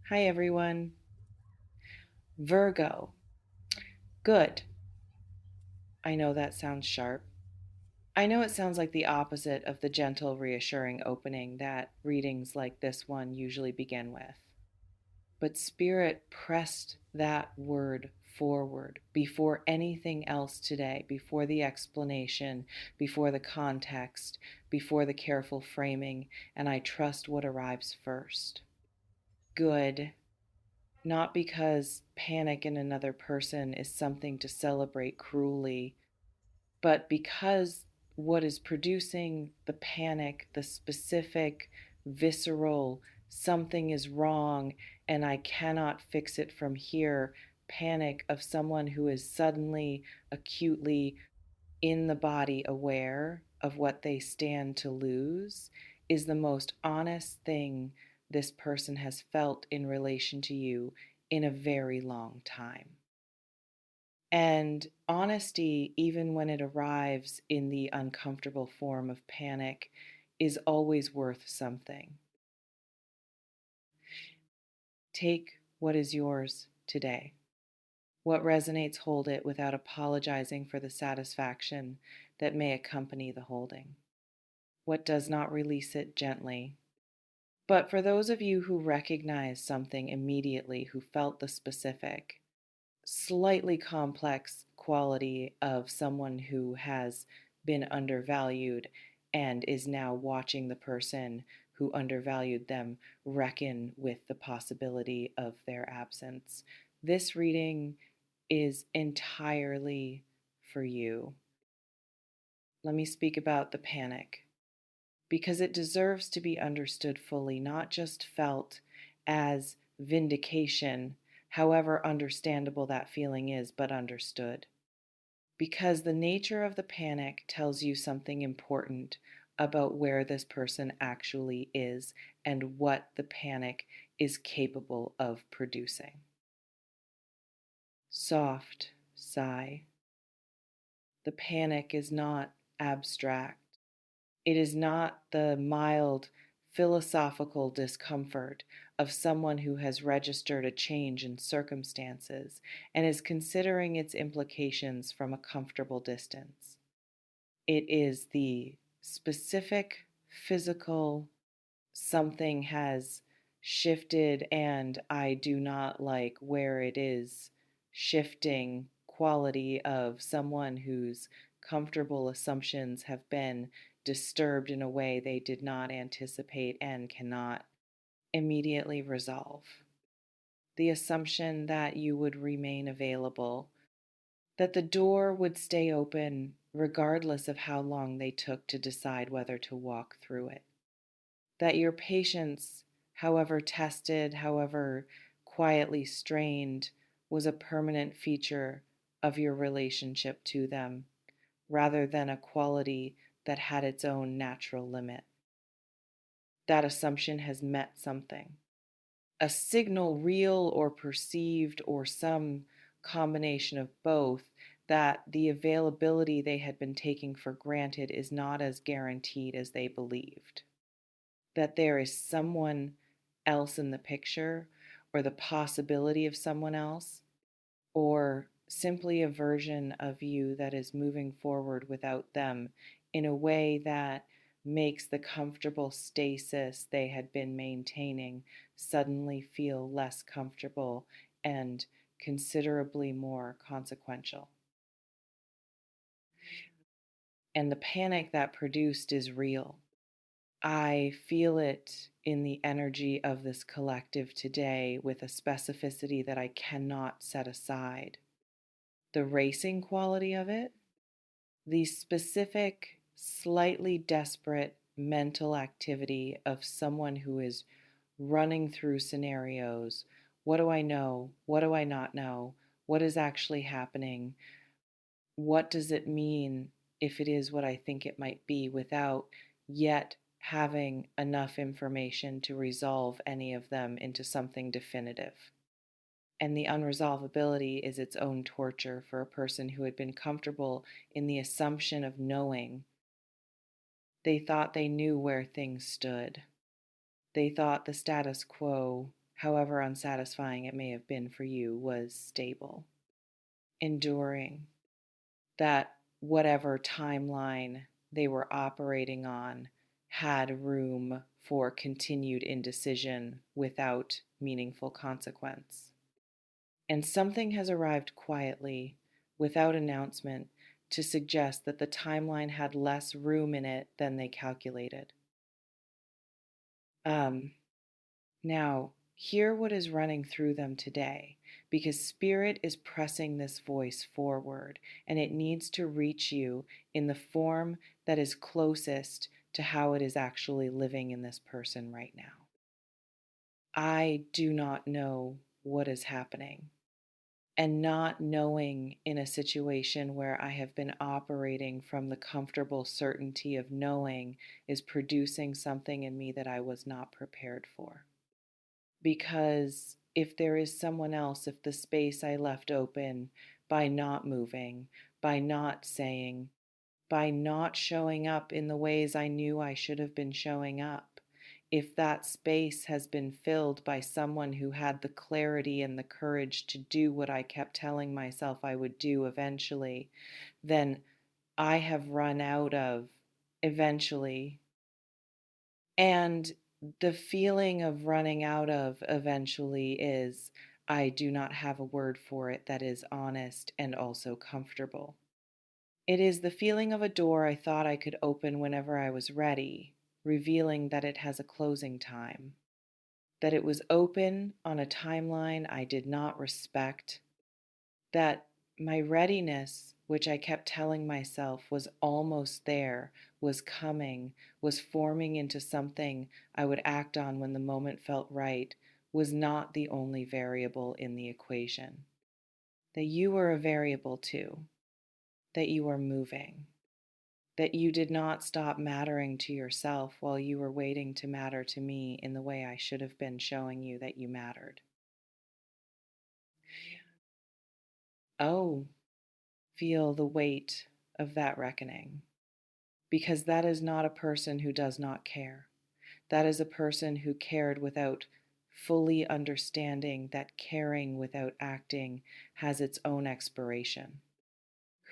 Hi, everyone. Virgo. Good. I know that sounds sharp. I know it sounds like the opposite of the gentle, reassuring opening that readings like this one usually begin with. But Spirit pressed that word forward before anything else today, before the explanation, before the context, before the careful framing, and I trust what arrives first. Good. Not because panic in another person is something to celebrate cruelly, but because what is producing the panic, the specific, visceral, something is wrong and I cannot fix it from here, panic of someone who is suddenly, acutely in the body aware of what they stand to lose, is the most honest thing this person has felt in relation to you in a very long time. And honesty, even when it arrives in the uncomfortable form of panic, is always worth something. Take what is yours today. What resonates, hold it without apologizing for the satisfaction that may accompany the holding. What does not, release it gently. But for those of you who recognize something immediately, who felt the specific, slightly complex quality of someone who has been undervalued and is now watching the person who undervalued them reckon with the possibility of their absence, this reading is entirely for you. Let me speak about the panic, because it deserves to be understood fully, not just felt as vindication, however understandable that feeling is, but understood. Because the nature of the panic tells you something important about where this person actually is and what the panic is capable of producing. Soft sigh. The panic is not abstract. It is not the mild philosophical discomfort of someone who has registered a change in circumstances and is considering its implications from a comfortable distance. It is the specific physical something has shifted and I do not like where it is shifting quality of someone whose comfortable assumptions have been disturbed in a way they did not anticipate and cannot immediately resolve. The assumption that you would remain available, that the door would stay open regardless of how long they took to decide whether to walk through it, that your patience, however tested, however quietly strained, was a permanent feature of your relationship to them, rather than a quality that had its own natural limit. That assumption has met something. A signal, real or perceived, or some combination of both, that the availability they had been taking for granted is not as guaranteed as they believed. That there is someone else in the picture, or the possibility of someone else, or simply a version of you that is moving forward without them in a way that makes the comfortable stasis they had been maintaining suddenly feel less comfortable and considerably more consequential. And the panic that produced is real. I feel it in the energy of this collective today with a specificity that I cannot set aside. The racing quality of it, the specific, slightly desperate mental activity of someone who is running through scenarios. What do I know? What do I not know? What is actually happening? What does it mean if it is what I think it might be, without yet having enough information to resolve any of them into something definitive? And the unresolvability is its own torture for a person who had been comfortable in the assumption of knowing. They thought they knew where things stood. They thought the status quo however unsatisfying it may have been for you, was stable, enduring, that whatever timeline they were operating on had room for continued indecision without meaningful consequence. And something has arrived quietly, without announcement, to suggest that the timeline had less room in it than they calculated. Um, Now, hear what is running through them today, because Spirit is pressing this voice forward, and it needs to reach you in the form that is closest to how it is actually living in this person right now. I do not know what is happening. And not knowing in a situation where I have been operating from the comfortable certainty of knowing is producing something in me that I was not prepared for. Because if there is someone else, if the space I left open by not moving, by not saying, by not showing up in the ways I knew I should have been showing up, if that space has been filled by someone who had the clarity and the courage to do what I kept telling myself I would do eventually, then I have run out of eventually. And the feeling of running out of eventually is I do not have a word for it that is honest and also comfortable. It is the feeling of a door I thought I could open whenever I was ready, revealing that it has a closing time, that it was open on a timeline I did not respect, that my readiness, which I kept telling myself was almost there, was coming, was forming into something I would act on when the moment felt right, was not the only variable in the equation. That you were a variable too, that you were moving, that you did not stop mattering to yourself while you were waiting to matter to me in the way I should have been showing you that you mattered. Oh, feel the weight of that reckoning, because that is not a person who does not care. That is a person who cared without fully understanding that caring without acting has its own expiration.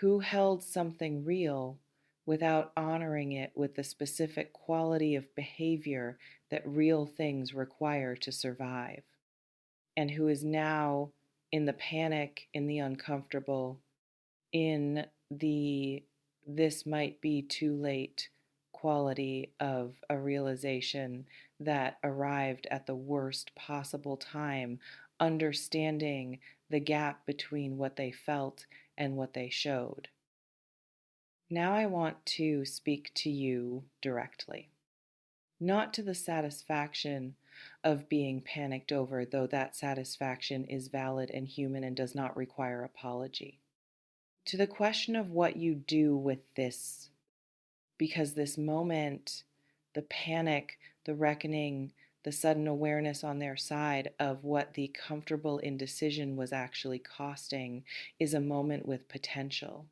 Who held something real without honoring it with the specific quality of behavior that real things require to survive, and who is now in the panic, in the uncomfortable, in the this might be too late quality of a realization that arrived at the worst possible time, understanding the gap between what they felt and what they showed. Now I want to speak to you directly, not to the satisfaction of being panicked over, though that satisfaction is valid and human and does not require apology, to the question of what you do with this, because this moment, the panic, the reckoning, the sudden awareness on their side of what the comfortable indecision was actually costing, is a moment with potential,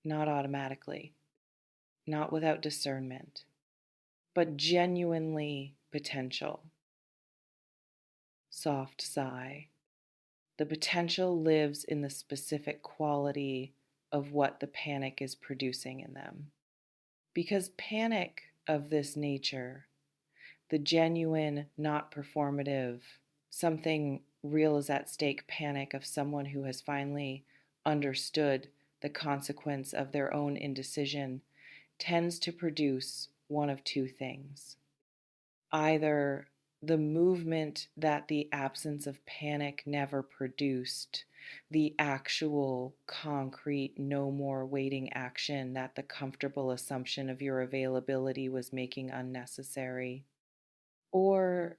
not automatically, not without discernment, but genuinely potential. Soft sigh. The potential lives in the specific quality of what the panic is producing in them. Because panic of this nature, the genuine, not performative, something real is at stake panic of someone who has finally understood the consequence of their own indecision, tends to produce one of two things. Either the movement that the absence of panic never produced, the actual concrete, no more waiting action that the comfortable assumption of your availability was making unnecessary, or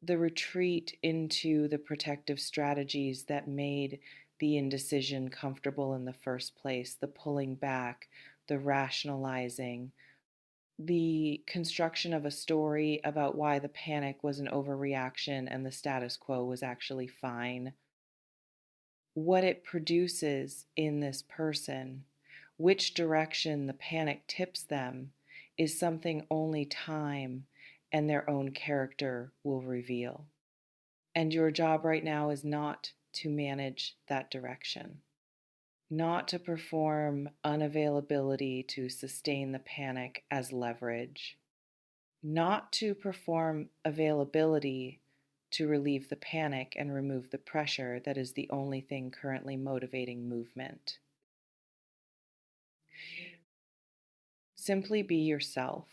the retreat into the protective strategies that made the indecision comfortable in the first place, the pulling back, the rationalizing, the construction of a story about why the panic was an overreaction and the status quo was actually fine. What it produces in this person, which direction the panic tips them, is something only time and their own character will reveal. And your job right now is not to manage that direction, not to perform unavailability to sustain the panic as leverage, not to perform availability to relieve the panic and remove the pressure that is the only thing currently motivating movement. Simply be yourself,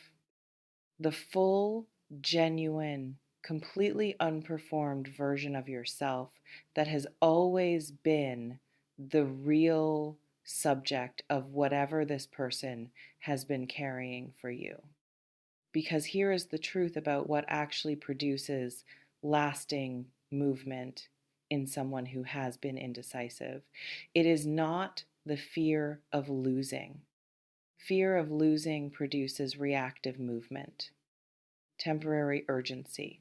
the full, genuine, completely unperformed version of yourself that has always been the real subject of whatever this person has been carrying for you. Because here is the truth about what actually produces lasting movement in someone who has been indecisive. It is not the fear of losing. Fear of losing produces reactive movement, temporary urgency,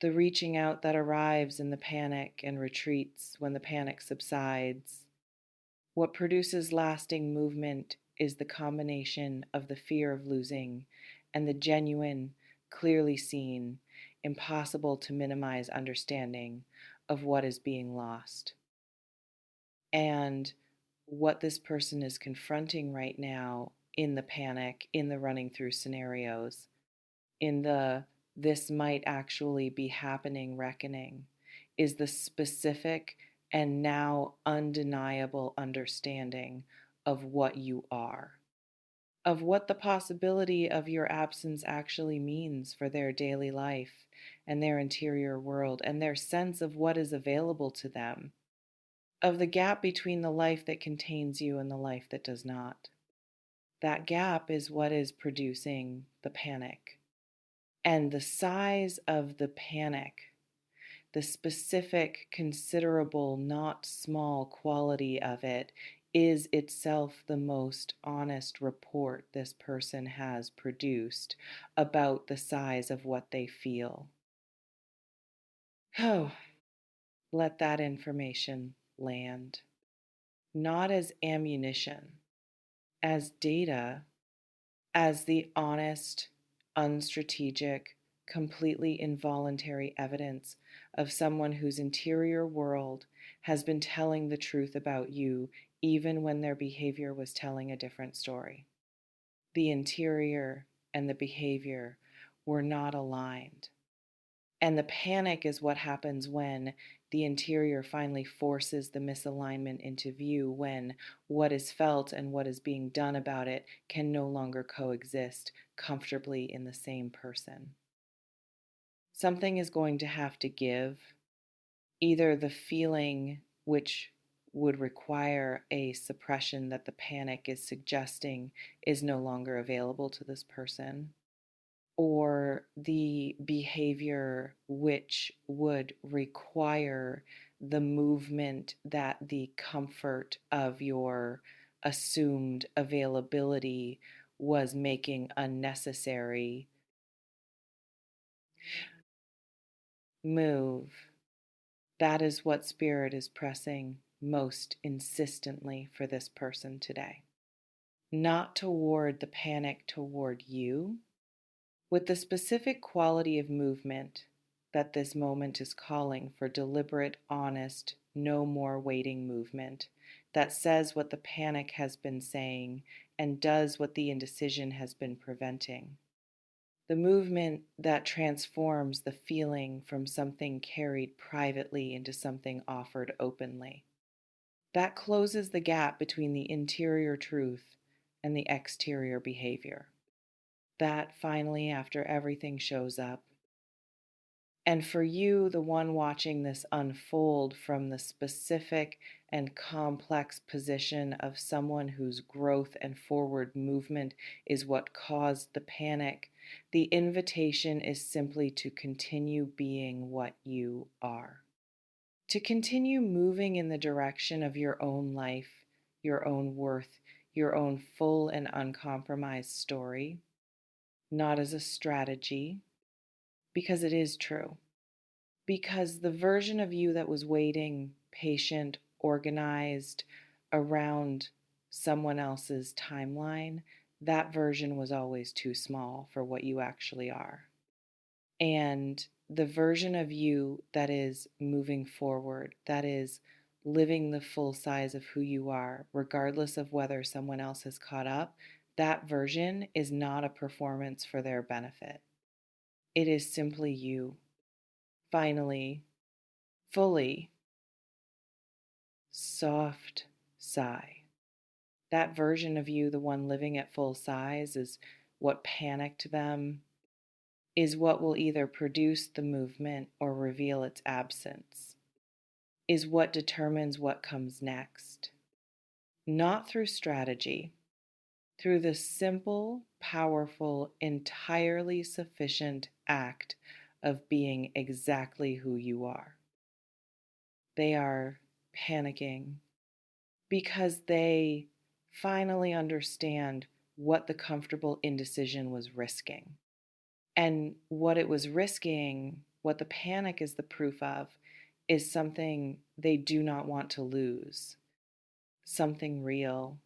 the reaching out that arrives in the panic and retreats when the panic subsides. What produces lasting movement is the combination of the fear of losing and the genuine, clearly seen, impossible to minimize understanding of what is being lost. And what this person is confronting right now in the panic, in the running through scenarios, in the this might actually be happening reckoning, is the specific and now undeniable understanding of what you are, of what the possibility of your absence actually means for their daily life and their interior world and their sense of what is available to them, of the gap between the life that contains you and the life that does not. That gap is what is producing the panic. And the size of the panic, the specific, considerable, not small quality of it, is itself the most honest report this person has produced about the size of what they feel. Oh, let that information land. Not as ammunition, as data, as the honest, unstrategic, completely involuntary evidence of someone whose interior world has been telling the truth about you, even when their behavior was telling a different story. The interior and the behavior were not aligned. And the panic is what happens when the interior finally forces the misalignment into view, when what is felt and what is being done about it can no longer coexist comfortably in the same person. Something is going to have to give, either the feeling, which would require a suppression that the panic is suggesting is no longer available to this person, or the behavior which would require the movement that the comfort of your assumed availability was making unnecessary. Move. That is what Spirit is pressing most insistently for this person today. Not toward the panic, toward you, with the specific quality of movement that this moment is calling for: deliberate, honest, no more waiting movement that says what the panic has been saying and does what the indecision has been preventing. The movement that transforms the feeling from something carried privately into something offered openly. That closes the gap between the interior truth and the exterior behavior. That finally, after everything shows up. And for you, the one watching this unfold from the specific and complex position of someone whose growth and forward movement is what caused the panic, the invitation is simply to continue being what you are. To continue moving in the direction of your own life, your own worth, your own full and uncompromised story. Not as a strategy, because it is true. Because the version of you that was waiting, patient, organized around someone else's timeline, that version was always too small for what you actually are. And the version of you that is moving forward, that is living the full size of who you are, regardless of whether someone else has caught up, that version is not a performance for their benefit. It is simply you, finally, fully, soft sigh. That version of you, the one living at full size, is what panicked them, is what will either produce the movement or reveal its absence, is what determines what comes next. Not through strategy, through the simple, powerful, entirely sufficient act of being exactly who you are. They are panicking because they finally understand what the comfortable indecision was risking. And what it was risking, what the panic is the proof of, is something they do not want to lose, something real,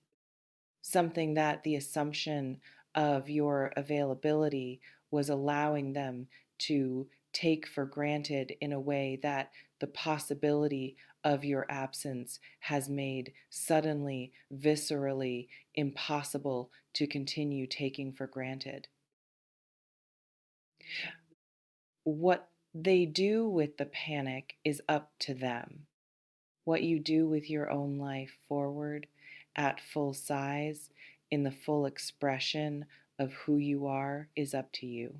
something that the assumption of your availability was allowing them to take for granted in a way that the possibility of your absence has made suddenly, viscerally impossible to continue taking for granted. What they do with the panic is up to them. What you do with your own life forward at full size, in the full expression of who you are, is up to you.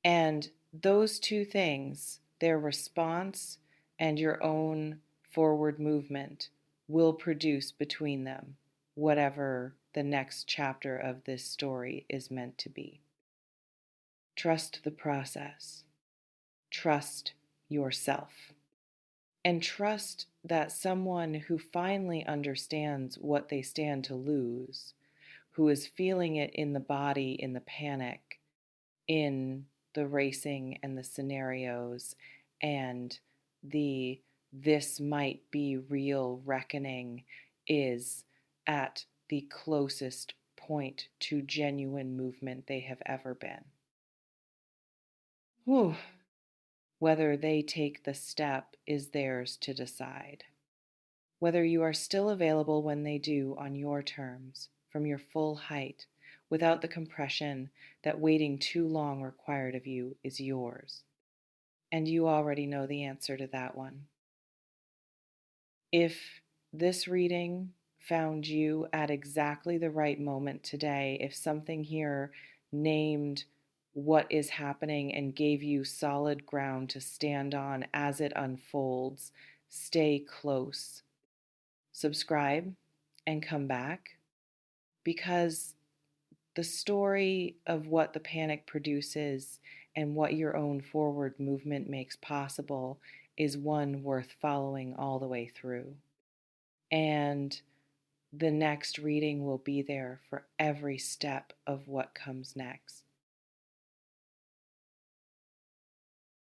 And those two things, their response and your own forward movement, will produce between them whatever the next chapter of this story is meant to be. Trust the process. Trust yourself. And trust that someone who finally understands what they stand to lose, who is feeling it in the body, in the panic, in the racing and the scenarios, and the this might be real reckoning, is at the closest point to genuine movement they have ever been. Whew. Whether they take the step is theirs to decide. Whether you are still available when they do on your terms, from your full height, without the compression that waiting too long required of you, is yours. And you already know the answer to that one. If this reading found you at exactly the right moment today, if something here named what is happening and gave you solid ground to stand on as it unfolds, stay close. Subscribe and come back, because the story of what the panic produces and what your own forward movement makes possible is one worth following all the way through. And the next reading will be there for every step of what comes next.